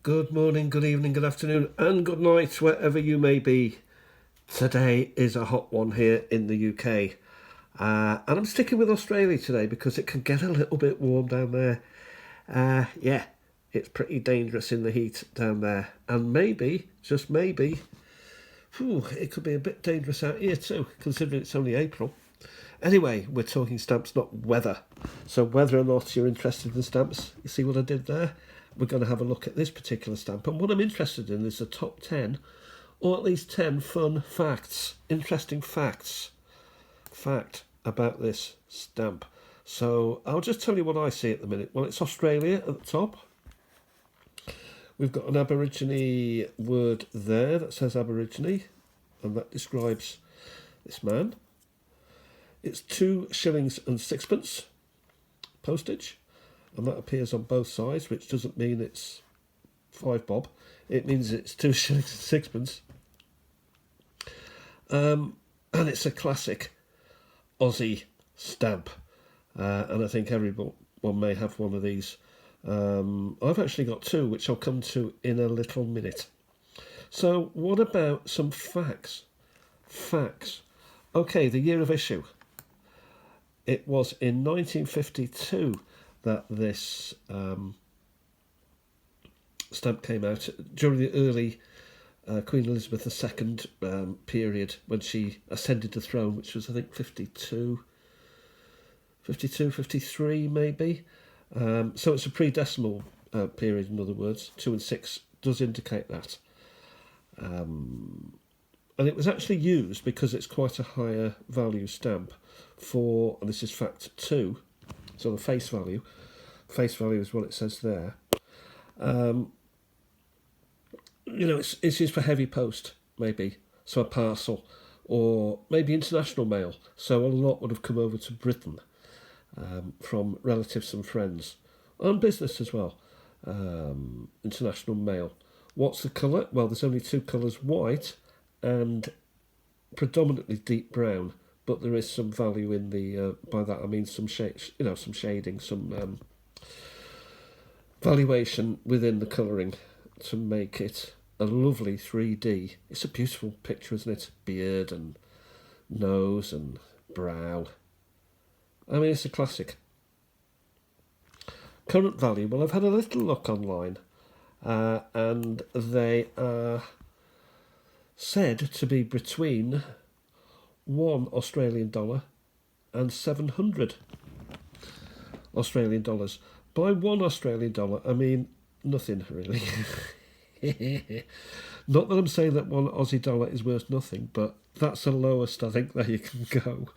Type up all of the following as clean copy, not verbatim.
Good morning, good evening, good afternoon, and good night, wherever you may be. Today is a hot one here in the UK. And I'm sticking with Australia today because it can get a little bit warm down there. Yeah, it's pretty dangerous in the heat down there. And maybe, just maybe, it could be a bit dangerous out here too, considering it's only April. Anyway, we're talking stamps, not weather. So whether or not you're interested in stamps, you see what I did there? We're going to have a look at this particular stamp. And what I'm interested in is the top 10, or at least 10 fun facts, interesting facts, fact about this stamp. So I'll just tell you what I see at the minute. Well, it's Australia at the top. We've got an Aborigine word there that says Aborigine, and that describes this man. It's 2 shillings and sixpence postage, and that appears on both sides, which doesn't mean it's 5 bob. It means it's 2 shillings and sixpence. And it's a classic Aussie stamp, and I think everyone may have one of these. I've actually got 2, which I'll come to in a little minute. So what about some facts? Facts. Okay, the year of issue. It was in 1952 that this stamp came out, during the early Queen Elizabeth II period, when she ascended the throne, which was, I think, 52, 53 maybe. So it's a pre-decimal period, in other words. 2 and 6 does indicate that. And it was actually used because it's quite a higher value stamp for, and this is fact 2, so the face value is what it says there. It's used for heavy post, maybe, so a parcel, or maybe international mail. So a lot would have come over to Britain from relatives and friends, and business as well. International mail. What's the colour? Well, there's only 2 colours, white and predominantly deep brown, but there is some value in the, by that I mean some some shading, some valuation within the colouring to make it a lovely 3D. It's a beautiful picture, isn't it? Beard and nose and brow. I mean, it's a classic. Current value, well, I've had a little look online, and they are said to be between $1 Australian and 700 Australian dollars. By $1 Australian, I mean nothing really. Not that I'm saying that $1 Aussie dollar is worth nothing, but that's the lowest I think that you can go.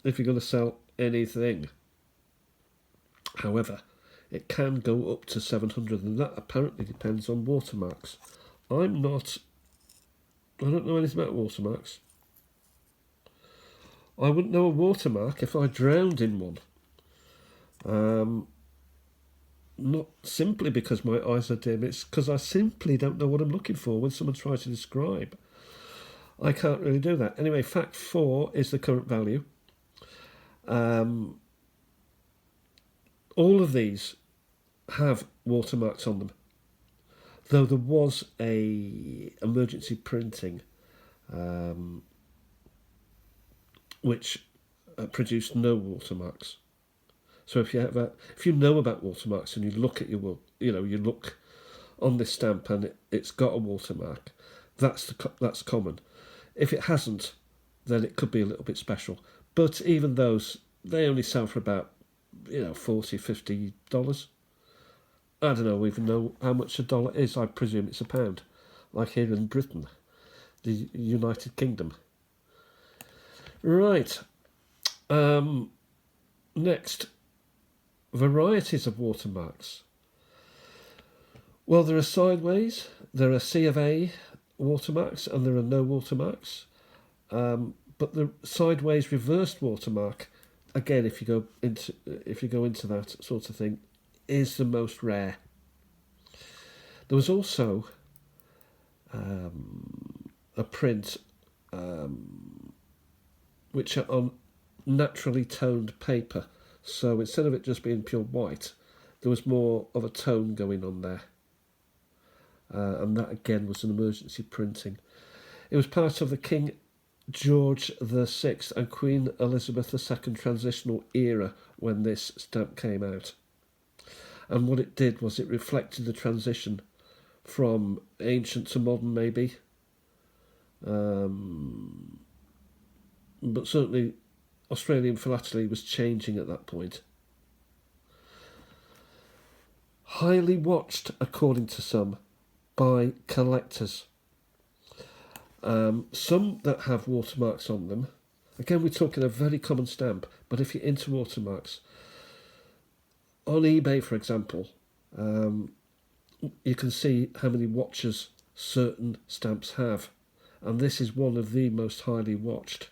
If you're going to sell anything. However, it can go up to 700, and that apparently depends on watermarks. I don't know anything about watermarks. I wouldn't know a watermark if I drowned in one. Not simply because my eyes are dim, it's because I simply don't know what I'm looking for when someone tries to describe. I can't really do that. Anyway, fact 4 is the current value. All of these have watermarks on them, though there was a emergency printing which produced no watermarks. So if you know about watermarks and you look at you look on this stamp and it's got a watermark, that's common. If it hasn't, then it could be a little bit special. But even those, they only sell for about $40, $50. I don't even know how much a dollar is. I presume it's a pound, like here in Britain, the United Kingdom. Right. Next, varieties of watermarks. Well, there are sideways, there are C of A watermarks, and there are no watermarks. But the sideways reversed watermark, again, if you go into that sort of thing, is the most rare. There was also a print which are on naturally toned paper. So instead of it just being pure white, there was more of a tone going on there. And that again was an emergency printing. It was part of the King George VI and Queen Elizabeth II transitional era when this stamp came out. And what it did was it reflected the transition from ancient to modern, maybe. But certainly Australian philately was changing at that point. Highly watched, according to some, by collectors. Some that have watermarks on them. Again, we're talking a very common stamp, but if you're into watermarks, on eBay, for example, you can see how many watchers certain stamps have. And this is one of the most highly watched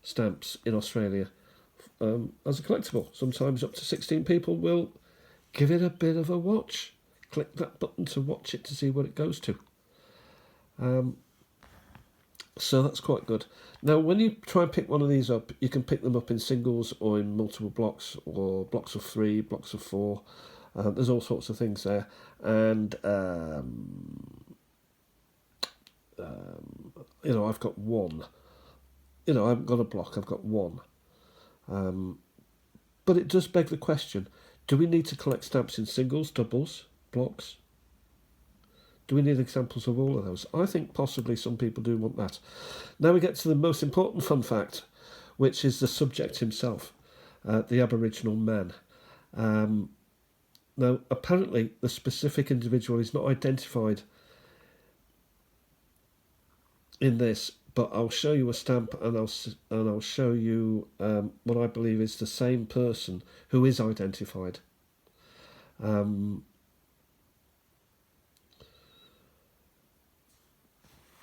stamps in Australia as a collectible. Sometimes up to 16 people will give it a bit of a watch. Click that button to watch it to see what it goes to. So that's quite good. Now, when you try and pick one of these up, you can pick them up in singles or in multiple blocks, or blocks of 3, blocks of 4. There's all sorts of things there. And, I've got one. I haven't got a block, I've got one. But it does beg the question, do we need to collect stamps in singles, doubles, blocks? Do we need examples of all of those? I think possibly some people do want that. Now we get to the most important fun fact, which is the subject himself, the Aboriginal man. Now, apparently, the specific individual is not identified in this, but I'll show you a stamp and I'll show you what I believe is the same person who is identified.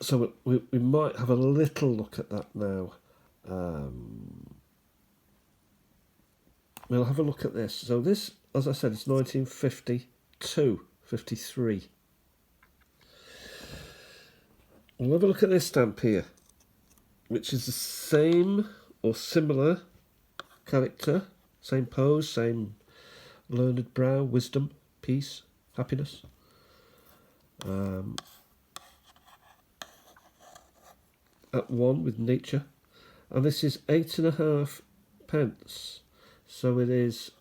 So we might have a little look at that now. We'll have a look at this. So this, as I said, it's 1952, 53. We'll have a look at this stamp here, which is the same or similar character, same pose, same learned brow, wisdom, peace, happiness. At one with nature, and this is 8.5 pence, so it is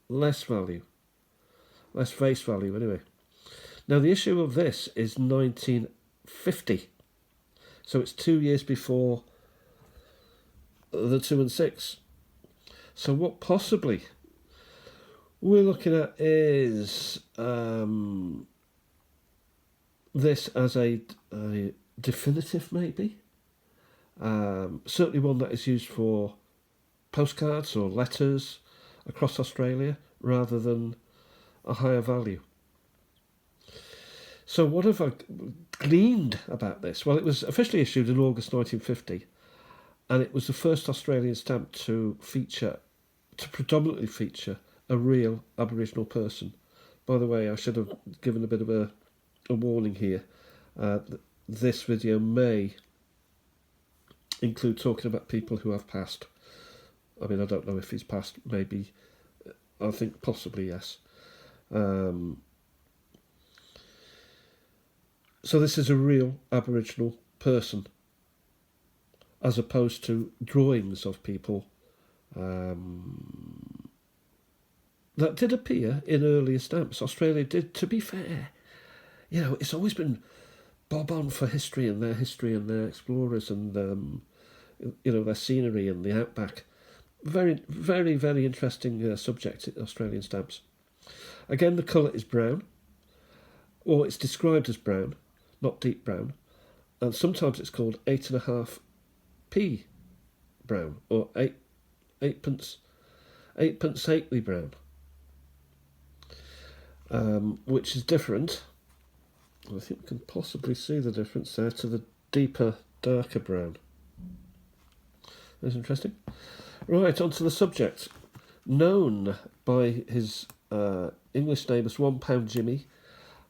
less value, less face value anyway. Now the issue of this is 1950, so it's 2 years before the 2 and 6. So what possibly we're looking at is this as a definitive, maybe. Certainly one that is used for postcards or letters across Australia rather than a higher value. So what have I gleaned about this? Well, it was officially issued in August 1950, and it was the first Australian stamp to predominantly feature a real Aboriginal person. By the way, I should have given a bit of a warning here. This video may include talking about people who have passed. I mean, I don't know if he's passed, maybe. I think possibly yes. So this is a real Aboriginal person, as opposed to drawings of people that did appear in earlier stamps. Australia did, to be fair. It's always been bob on for history and their explorers and their scenery and the outback. Very, very, very interesting subject, Australian stamps. Again, the colour is brown, or it's described as brown, not deep brown, and sometimes it's called 8.5p brown, or 8pence halfpenny brown, which is different. I think we can possibly see the difference there to the deeper, darker brown. That's interesting. Right, on to the subject. Known by his English name as £1 Jimmy,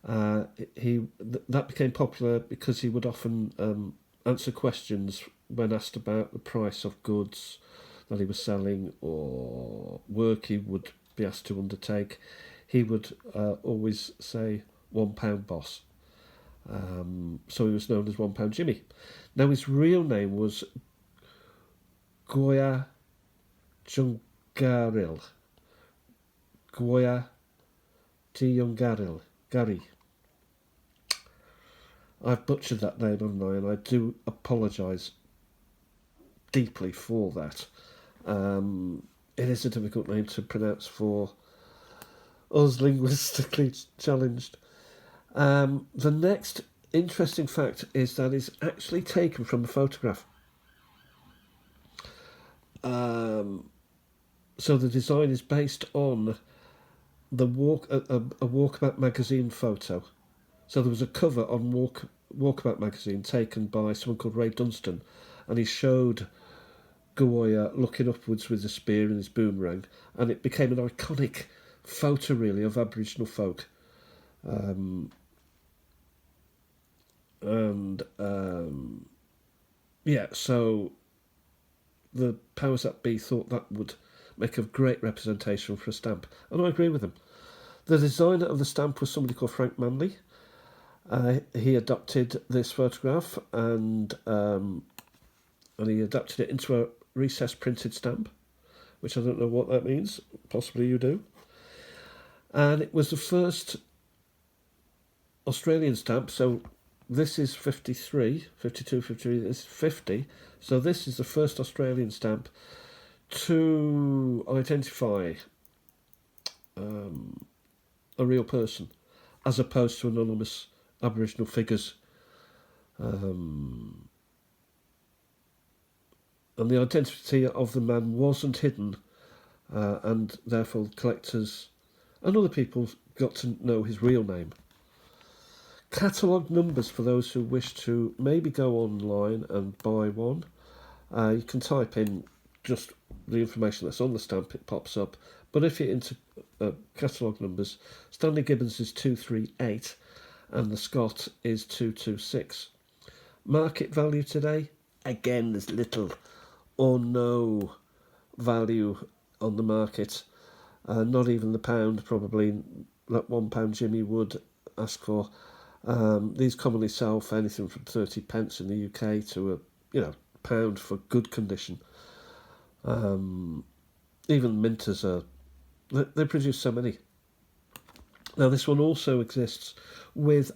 that became popular because he would often answer questions when asked about the price of goods that he was selling or work he would be asked to undertake, he would always say £1 boss. So he was known as £1 Jimmy. Now his real name was Goya Jungaril. Goya Jungaril. Gary. I've butchered that name, haven't I? And I do apologise deeply for that. It is a difficult name to pronounce for us linguistically challenged. The next interesting fact is that it's actually taken from a photograph. So the design is based on the a Walkabout magazine photo. So there was a cover on Walkabout magazine taken by someone called Ray Dunstan, and he showed Goya looking upwards with a spear and his boomerang, and it became an iconic photo, really, of Aboriginal folk. So the powers that be thought that would make a great representation for a stamp, and I agree with them. The designer of the stamp was somebody called Frank Manley. He adopted this photograph and he adapted it into a recessed printed stamp, which I don't know what that means. Possibly you do. And it was the first Australian stamp. So this is 53, 52, 53, this is 50. So this is the first Australian stamp to identify a real person, as opposed to anonymous Aboriginal figures. And the identity of the man wasn't hidden, and therefore collectors and other people got to know his real name. Catalogue numbers for those who wish to maybe go online and buy one. You can type in just the information that's on the stamp, it pops up. But if you're into catalogue numbers, Stanley Gibbons is 238 and the Scott is 226. Market value today, again, there's little or no value on the market. Not even the pound, probably, that £1 Jimmy would ask for. These commonly sell for anything from 30 pence in the UK to a pound for good condition. Even minters they produce so many. Now this one also exists with,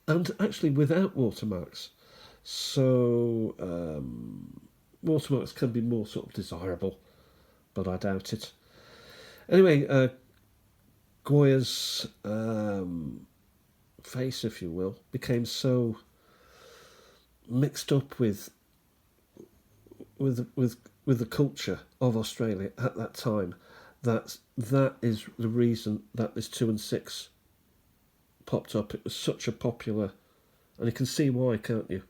and actually without watermarks. So watermarks can be more sort of desirable, but I doubt it. Anyway, Goya's face, if you will, became so mixed up with the culture of Australia at that time that is the reason that this 2 and 6 popped up. It was such a popular, and you can see why, can't you?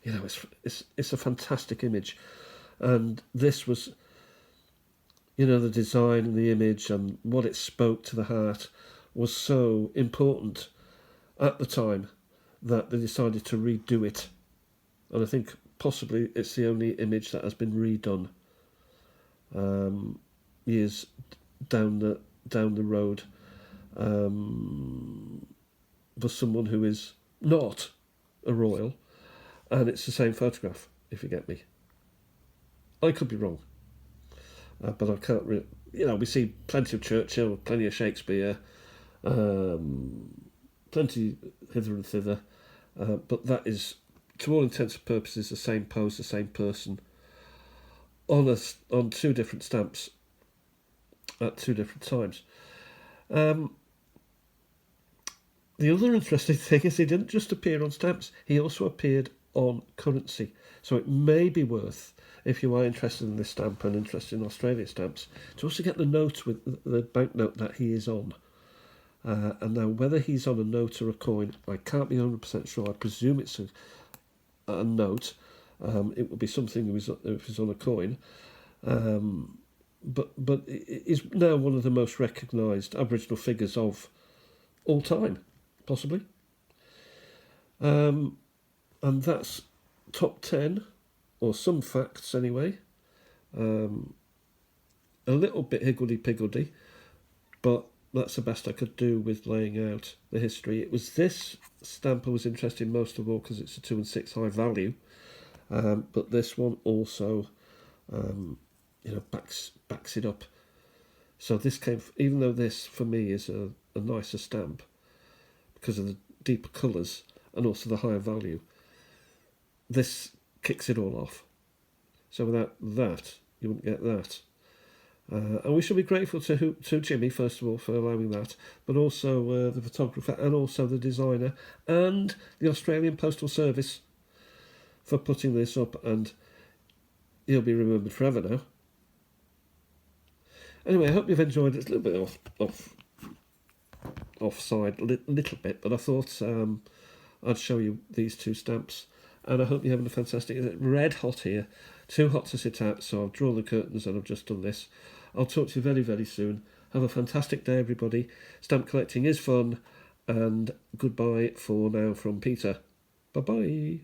It's a fantastic image, and this was, the design and the image and what it spoke to the heart was so important at the time that they decided to redo it. And I think possibly it's the only image that has been redone years down the road for someone who is not a royal, and it's the same photograph, if you get me. I could be wrong, but I can't really. We see plenty of Churchill, plenty of Shakespeare, plenty hither and thither, but that is, to all intents and purposes, the same pose, the same person, on two different stamps at two different times. The other interesting thing is he didn't just appear on stamps, he also appeared on currency. So it may be worth, if you are interested in this stamp and interested in Australia stamps, to also get the note with the banknote that he is on. And now whether he's on a note or a coin, I can't be 100% sure. I presume it's a note. It would be something if he's on a coin. But is now one of the most recognised Aboriginal figures of all time, possibly. And that's top 10, or some facts anyway. a little bit higgledy-piggledy, but that's the best I could do with laying out the history. It was this stamp I was interested in most of all because it's a 2 and 6 high value, but this one also, backs it up. So this came, even though this for me is a nicer stamp because of the deeper colours and also the higher value, this kicks it all off. So without that, you wouldn't get that. And we should be grateful to Jimmy, first of all, for allowing that, but also the photographer and also the designer and the Australian Postal Service for putting this up, and he'll be remembered forever now. Anyway, I hope you've enjoyed it. It's a little bit offside, little bit, but I thought I'd show you these two stamps, and I hope you're having a fantastic. It's red hot here, too hot to sit out, so I've drawn the curtains and I've just done this. I'll talk to you very, very soon. Have a fantastic day, everybody. Stamp collecting is fun, and goodbye for now from Peter. Bye-bye.